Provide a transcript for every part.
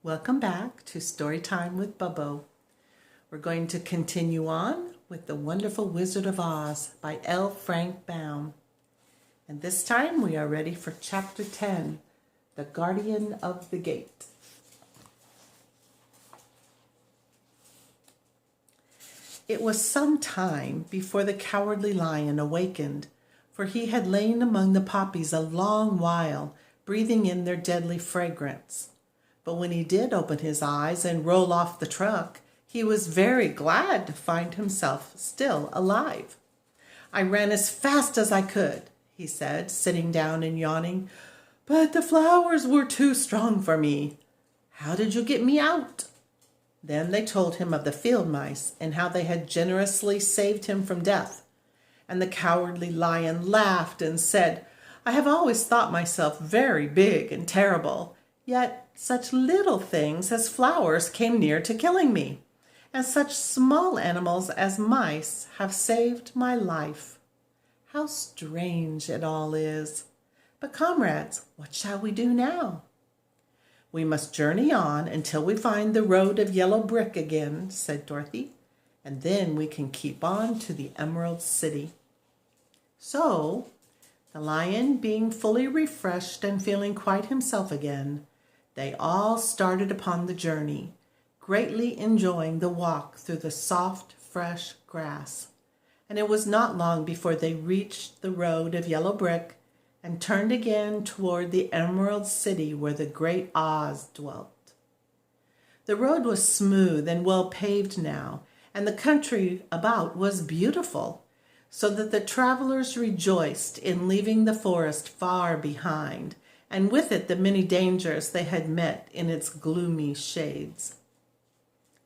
Welcome back to Storytime with Bubbo. We're going to continue on with The Wonderful Wizard of Oz by L. Frank Baum. And this time we are ready for Chapter 10, The Guardian of the Gate. It was some time before the Cowardly Lion awakened, for he had lain among the poppies a long while, breathing in their deadly fragrance. But when he did open his eyes and roll off the truck, he was very glad to find himself still alive. "I ran as fast as I could," he said, sitting down and yawning, "but the flowers were too strong for me. How did you get me out?" Then they told him of the field mice and how they had generously saved him from death. And the Cowardly Lion laughed and said, "I have always thought myself very big and terrible, yet such little things as flowers came near to killing me, and such small animals as mice have saved my life. How strange it all is! But comrades, what shall we do now?" "We must journey on until we find the road of yellow brick again," said Dorothy, "and then we can keep on to the Emerald City." So, the lion being fully refreshed and feeling quite himself again, they all started upon the journey, greatly enjoying the walk through the soft, fresh grass. And it was not long before they reached the road of yellow brick and turned again toward the Emerald City where the great Oz dwelt. The road was smooth and well paved now, and the country about was beautiful, so that the travelers rejoiced in leaving the forest far behind, and with it the many dangers they had met in its gloomy shades.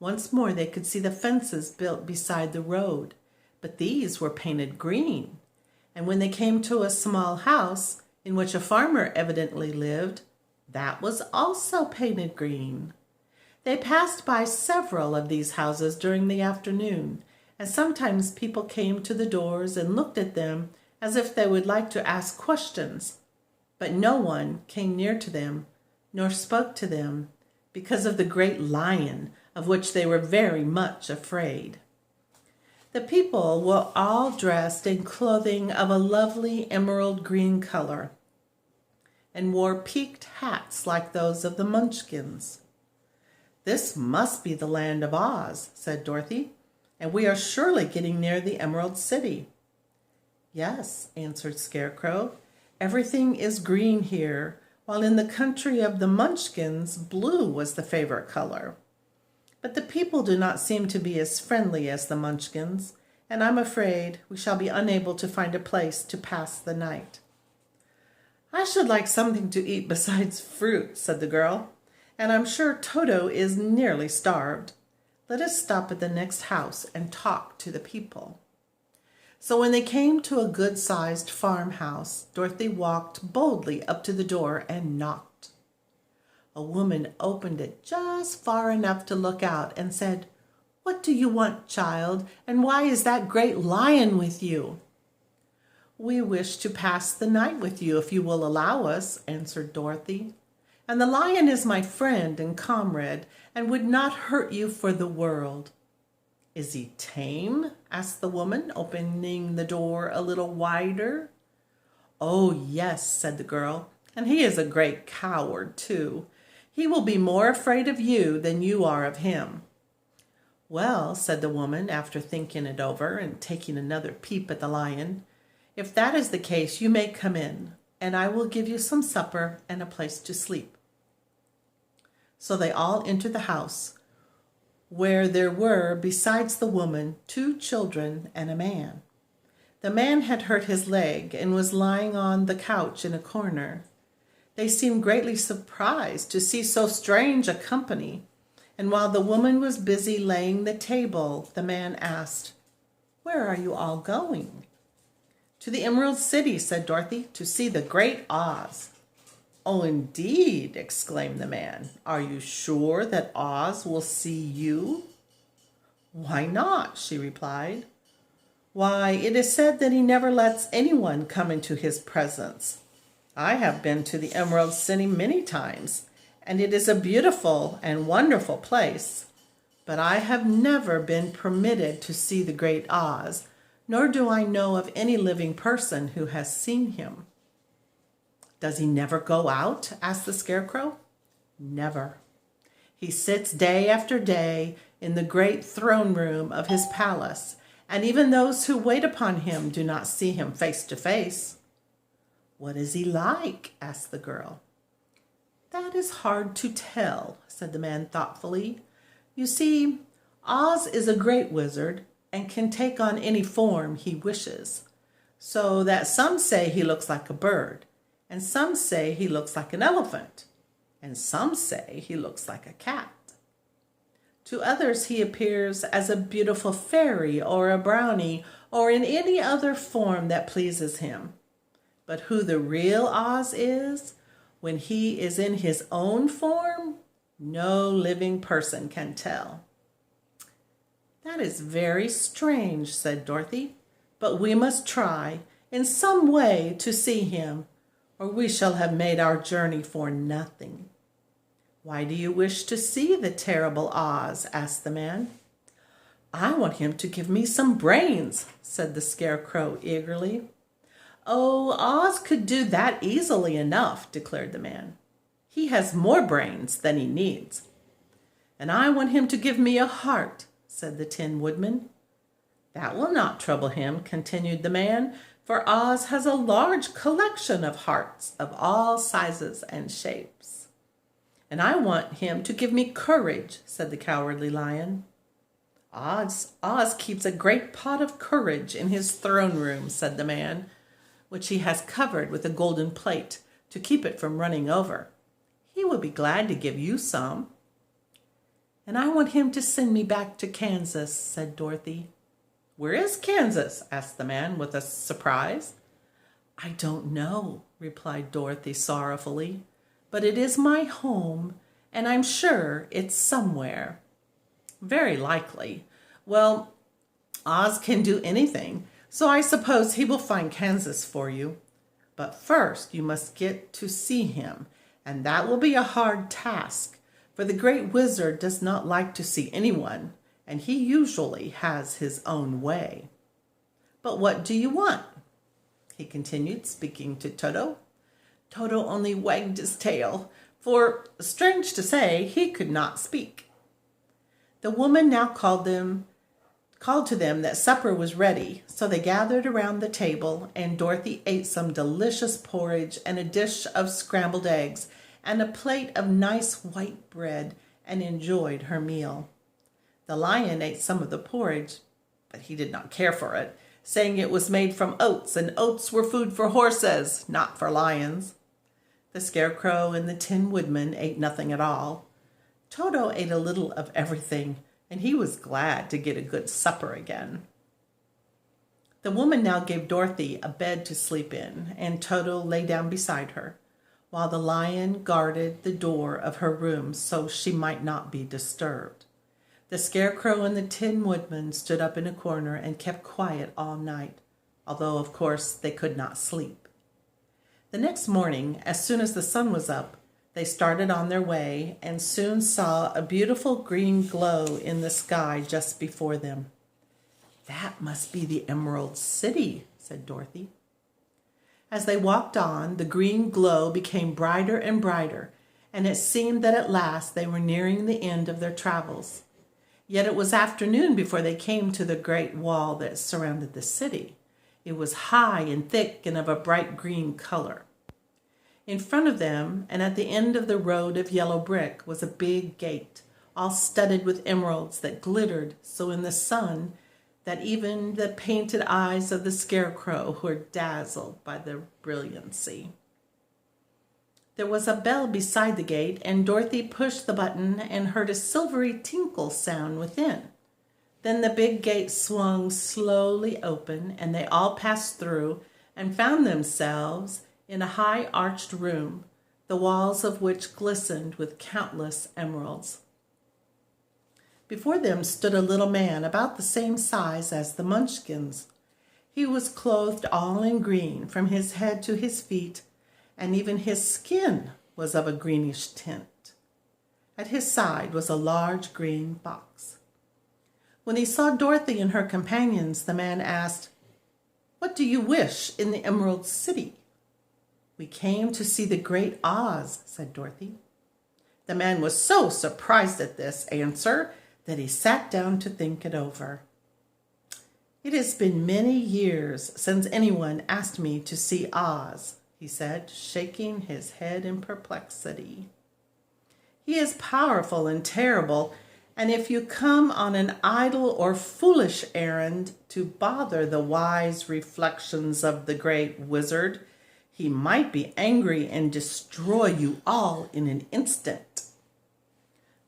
Once more they could see the fences built beside the road, but these were painted green, and when they came to a small house in which a farmer evidently lived, that was also painted green. They passed by several of these houses during the afternoon, and sometimes people came to the doors and looked at them as if they would like to ask questions. But no one came near to them, nor spoke to them, because of the great lion, of which they were very much afraid. The people were all dressed in clothing of a lovely emerald green color, and wore peaked hats like those of the Munchkins. "This must be the land of Oz," said Dorothy, "and we are surely getting near the Emerald City." "Yes," answered Scarecrow. "Everything is green here, while in the country of the Munchkins, blue was the favorite color. But the people do not seem to be as friendly as the Munchkins, and I'm afraid we shall be unable to find a place to pass the night." "I should like something to eat besides fruit," said the girl, "and I'm sure Toto is nearly starved. Let us stop at the next house and talk to the people." So when they came to a good-sized farmhouse, Dorothy walked boldly up to the door and knocked. A woman opened it just far enough to look out and said, "What do you want, child, and why is that great lion with you?" "We wish to pass the night with you if you will allow us," answered Dorothy. "And the lion is my friend and comrade and would not hurt you for the world." "Is he tame?" asked the woman, opening the door a little wider. "Oh, yes," said the girl, "and he is a great coward, too. He will be more afraid of you than you are of him." "Well," said the woman, after thinking it over and taking another peep at the lion, "if that is the case, you may come in, and I will give you some supper and a place to sleep." So they all entered the house, where there were, besides the woman, 2 children and a man. The man had hurt his leg and was lying on the couch in a corner. They seemed greatly surprised to see so strange a company, and while the woman was busy laying the table, the man asked, "Where are you all going?" "To the Emerald City," said Dorothy, "to see the great Oz." "Oh, indeed!" exclaimed the man. "Are you sure that Oz will see you?" "Why not?" she replied. "Why, it is said that he never lets anyone come into his presence. I have been to the Emerald City many times, and it is a beautiful and wonderful place. But I have never been permitted to see the great Oz, nor do I know of any living person who has seen him." "Does he never go out?" asked the Scarecrow. "Never. He sits day after day in the great throne room of his palace, and even those who wait upon him do not see him face to face." "What is he like?" asked the girl. "That is hard to tell," said the man thoughtfully. "You see, Oz is a great wizard and can take on any form he wishes, so that some say he looks like a bird, and some say he looks like an elephant, and some say he looks like a cat. To others he appears as a beautiful fairy or a brownie or in any other form that pleases him. But who the real Oz is, when he is in his own form, no living person can tell." "That is very strange," said Dorothy, "but we must try in some way to see him, or we shall have made our journey for nothing." "Why do you wish to see the terrible Oz?" asked the man. "I want him to give me some brains," said the Scarecrow eagerly. "Oh, Oz could do that easily enough," declared the man. "He has more brains than he needs." "And I want him to give me a heart," said the Tin Woodman. "That will not trouble him," continued the man, "for Oz has a large collection of hearts of all sizes and shapes." "And I want him to give me courage," said the Cowardly Lion. Oz keeps a great pot of courage in his throne room," said the man, "which he has covered with a golden plate to keep it from running over. He will be glad to give you some." "And I want him to send me back to Kansas," said Dorothy. "Where is Kansas?" asked the man with a surprise. "I don't know," replied Dorothy sorrowfully, "but it is my home, and I'm sure it's somewhere." "Very likely. Well, Oz can do anything, so I suppose he will find Kansas for you. But first you must get to see him, and that will be a hard task, for the great wizard does not like to see anyone, and he usually has his own way. But what do you want?" he continued, speaking to Toto. Toto only wagged his tail, for, strange to say, he could not speak. The woman now called to them that supper was ready, so they gathered around the table, and Dorothy ate some delicious porridge and a dish of scrambled eggs and a plate of nice white bread, and enjoyed her meal. The lion ate some of the porridge, but he did not care for it, saying it was made from oats, and oats were food for horses, not for lions. The Scarecrow and the Tin Woodman ate nothing at all. Toto ate a little of everything, and he was glad to get a good supper again. The woman now gave Dorothy a bed to sleep in, and Toto lay down beside her, while the lion guarded the door of her room so she might not be disturbed. The Scarecrow and the Tin Woodman stood up in a corner and kept quiet all night, although of course they could not sleep. The next morning, as soon as the sun was up, they started on their way and soon saw a beautiful green glow in the sky just before them. "That must be the Emerald City," said Dorothy. As they walked on, the green glow became brighter and brighter, and it seemed that at last they were nearing the end of their travels. Yet it was afternoon before they came to the great wall that surrounded the city. It was high and thick and of a bright green color. In front of them, and at the end of the road of yellow brick, was a big gate, all studded with emeralds that glittered so in the sun that even the painted eyes of the Scarecrow were dazzled by their brilliancy. There was a bell beside the gate, and Dorothy pushed the button and heard a silvery tinkle sound within. Then the big gate swung slowly open, and they all passed through and found themselves in a high arched room, the walls of which glistened with countless emeralds. Before them stood a little man about the same size as the Munchkins. He was clothed all in green from his head to his feet, and even his skin was of a greenish tint. At his side was a large green box. When he saw Dorothy and her companions, the man asked, "What do you wish in the Emerald City?" "We came to see the great Oz," said Dorothy. The man was so surprised at this answer that he sat down to think it over. "It has been many years since anyone asked me to see Oz," he said, shaking his head in perplexity. "He is powerful and terrible, and if you come on an idle or foolish errand to bother the wise reflections of the great wizard, he might be angry and destroy you all in an instant."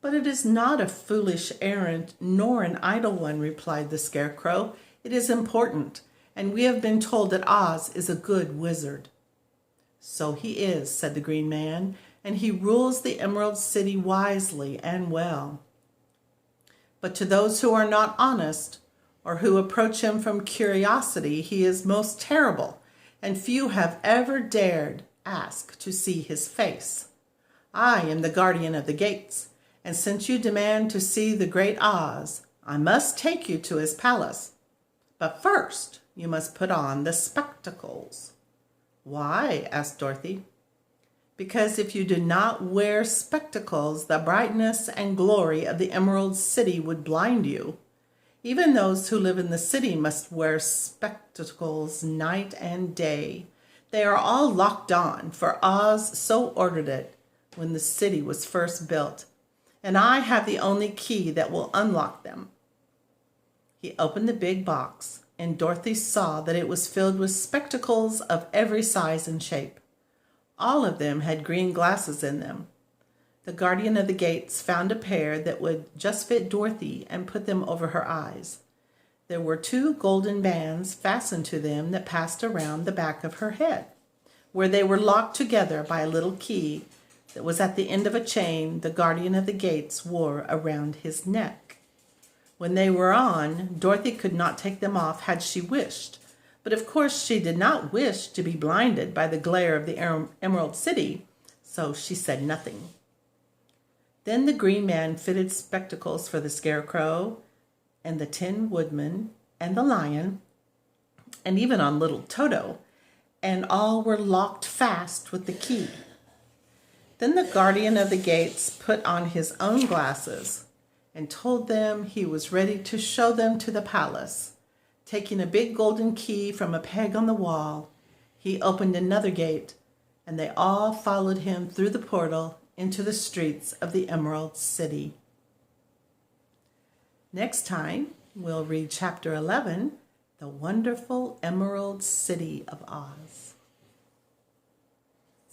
"But it is not a foolish errand nor an idle one," replied the Scarecrow. "It is important, and we have been told that Oz is a good wizard." "So he is," said the Green Man, "and he rules the Emerald City wisely and well. But to those who are not honest, or who approach him from curiosity, he is most terrible, and few have ever dared ask to see his face. I am the guardian of the gates, and since you demand to see the great Oz, I must take you to his palace. But first, you must put on the spectacles." "Why?" asked Dorothy. "Because if you do not wear spectacles, the brightness and glory of the Emerald City would blind you. Even those who live in the city must wear spectacles night and day. They are all locked on, for Oz so ordered it when the city was first built, and I have the only key that will unlock them." He opened the big box, and Dorothy saw that it was filled with spectacles of every size and shape. All of them had green glasses in them. The guardian of the gates found a pair that would just fit Dorothy and put them over her eyes. There were 2 golden bands fastened to them that passed around the back of her head, where they were locked together by a little key that was at the end of a chain the guardian of the gates wore around his neck. When they were on, Dorothy could not take them off had she wished, but of course she did not wish to be blinded by the glare of the Emerald City, so she said nothing. Then the Green Man fitted spectacles for the Scarecrow and the Tin Woodman and the Lion, and even on little Toto, and all were locked fast with the key. Then the guardian of the gates put on his own glasses and told them he was ready to show them to the palace. Taking a big golden key from a peg on the wall, he opened another gate, and they all followed him through the portal into the streets of the Emerald City. Next time, we'll read Chapter 11, The Wonderful Emerald City of Oz.